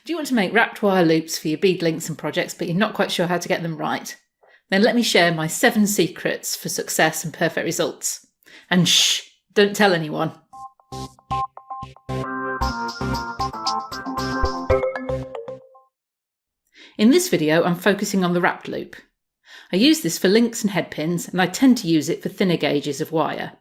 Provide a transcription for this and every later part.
Do you want to make wrapped wire loops for your bead links and projects, but you're not quite sure how to get them right? Then let me share my 7 secrets for success and perfect results. And shh, don't tell anyone. In this video, I'm focusing on the wrapped loop. I use this for links and head pins, and I tend to use it for thinner gauges of wire.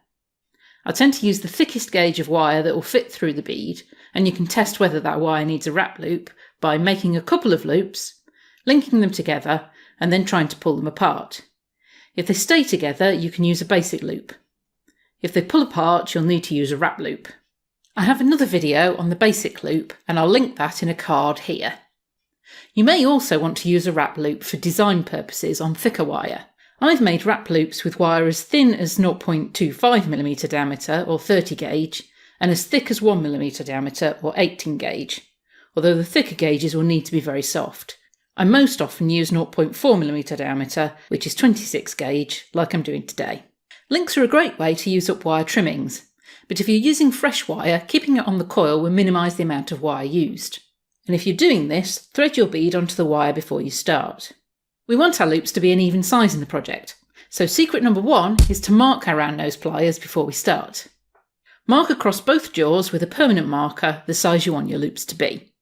I tend to use the thickest gauge of wire that will fit through the bead, and you can test whether that wire needs a wrap loop by making a couple of loops, linking them together, and then trying to pull them apart. If they stay together, you can use a basic loop. If they pull apart, you'll need to use a wrap loop. I have another video on the basic loop, and I'll link that in a card here. You may also want to use a wrap loop for design purposes on thicker wire. I've made wrap loops with wire as thin as 0.25mm diameter or 30 gauge and as thick as 1mm diameter or 18 gauge, although the thicker gauges will need to be very soft. I most often use 0.4mm diameter, which is 26 gauge, like I'm doing today. Links are a great way to use up wire trimmings, but if you're using fresh wire, keeping it on the coil will minimise the amount of wire used. And if you're doing this, thread your bead onto the wire before you start. We want our loops to be an even size in the project, so secret number 1 is to mark our round nose pliers before we start. Mark across both jaws with a permanent marker the size you want your loops to be.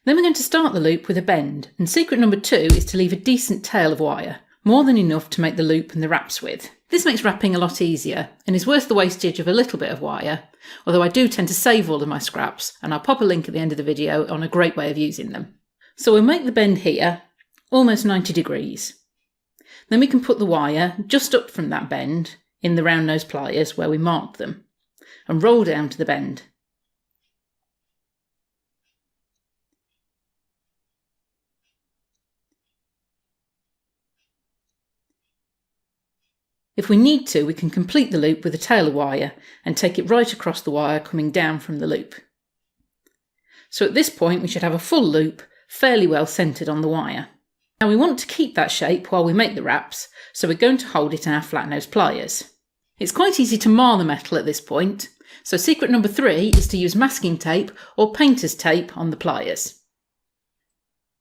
Then we're going to start the loop with a bend, and secret number 2 is to leave a decent tail of wire, more than enough to make the loop and the wraps with. This makes wrapping a lot easier, and is worth the wastage of a little bit of wire, although I do tend to save all of my scraps, and I'll pop a link at the end of the video on a great way of using them. So we'll make the bend here, almost 90 degrees. Then we can put the wire just up from that bend in the round nose pliers where we marked them, and roll down to the bend. If we need to, we can complete the loop with a tail of wire and take it right across the wire coming down from the loop. So at this point we should have a full loop fairly well centred on the wire. Now we want to keep that shape while we make the wraps, so we're going to hold it in our flat nose pliers. It's quite easy to mar the metal at this point, so secret number 3 is to use masking tape or painter's tape on the pliers.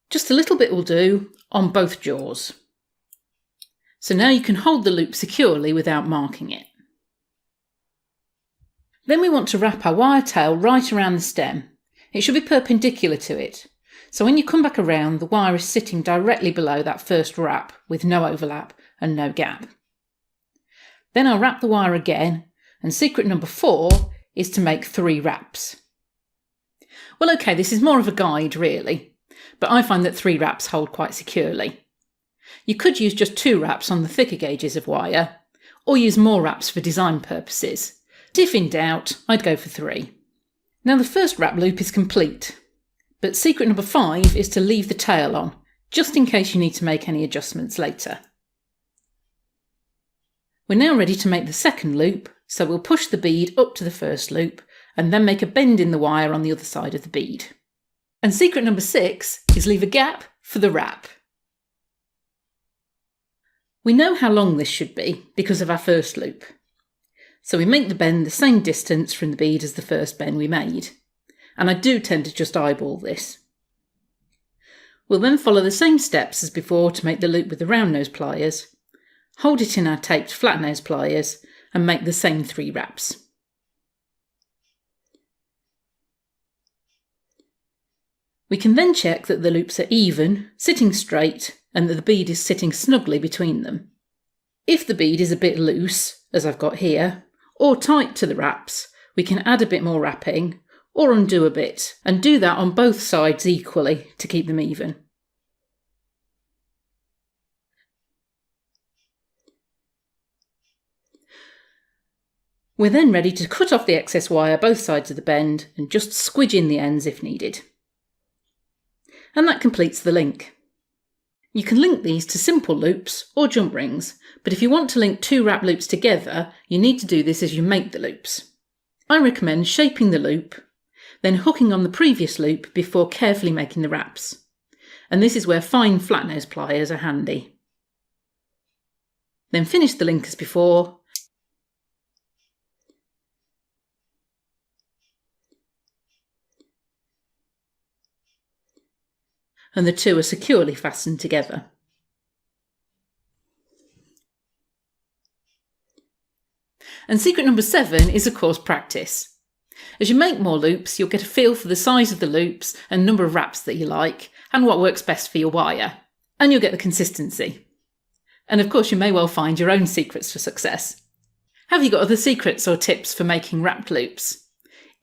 Just a little bit will do on both jaws. So now you can hold the loop securely without marking it. Then we want to wrap our wire tail right around the stem. It should be perpendicular to it. So when you come back around, the wire is sitting directly below that first wrap with no overlap and no gap. Then I'll wrap the wire again, and secret number 4 is to make 3 wraps. Well, okay, this is more of a guide really, but I find that 3 wraps hold quite securely. You could use just 2 wraps on the thicker gauges of wire, or use more wraps for design purposes. If in doubt, I'd go for 3. Now the first wrap loop is complete, but secret number 5 is to leave the tail on, just in case you need to make any adjustments later. We're now ready to make the second loop, so we'll push the bead up to the first loop, and then make a bend in the wire on the other side of the bead. And secret number 6 is leave a gap for the wrap. We know how long this should be because of our first loop. So we make the bend the same distance from the bead as the first bend we made. And I do tend to just eyeball this. We'll then follow the same steps as before to make the loop with the round nose pliers, hold it in our taped flat nose pliers, and make the same 3 wraps. We can then check that the loops are even, sitting straight, and that the bead is sitting snugly between them. If the bead is a bit loose, as I've got here, or tight to the wraps, we can add a bit more wrapping, or undo a bit, and do that on both sides equally to keep them even. We're then ready to cut off the excess wire both sides of the bend and just squidge in the ends if needed. And that completes the link. You can link these to simple loops or jump rings, but if you want to link 2 wrap loops together, you need to do this as you make the loops. I recommend shaping the loop, then hooking on the previous loop before carefully making the wraps. And this is where fine flat nose pliers are handy. Then finish the link as before, and the two are securely fastened together. And secret number 7 is, of course, practice. As you make more loops, you'll get a feel for the size of the loops and number of wraps that you like, and what works best for your wire, and you'll get the consistency. And of course, you may well find your own secrets for success. Have you got other secrets or tips for making wrapped loops?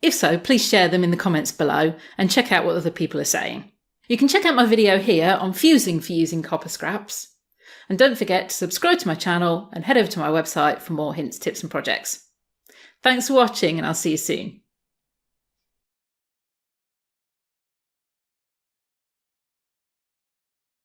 If so, please share them in the comments below and check out what other people are saying. You can check out my video here on fusing for using copper scraps. And don't forget to subscribe to my channel and head over to my website for more hints, tips and projects. Thanks for watching, and I'll see you soon.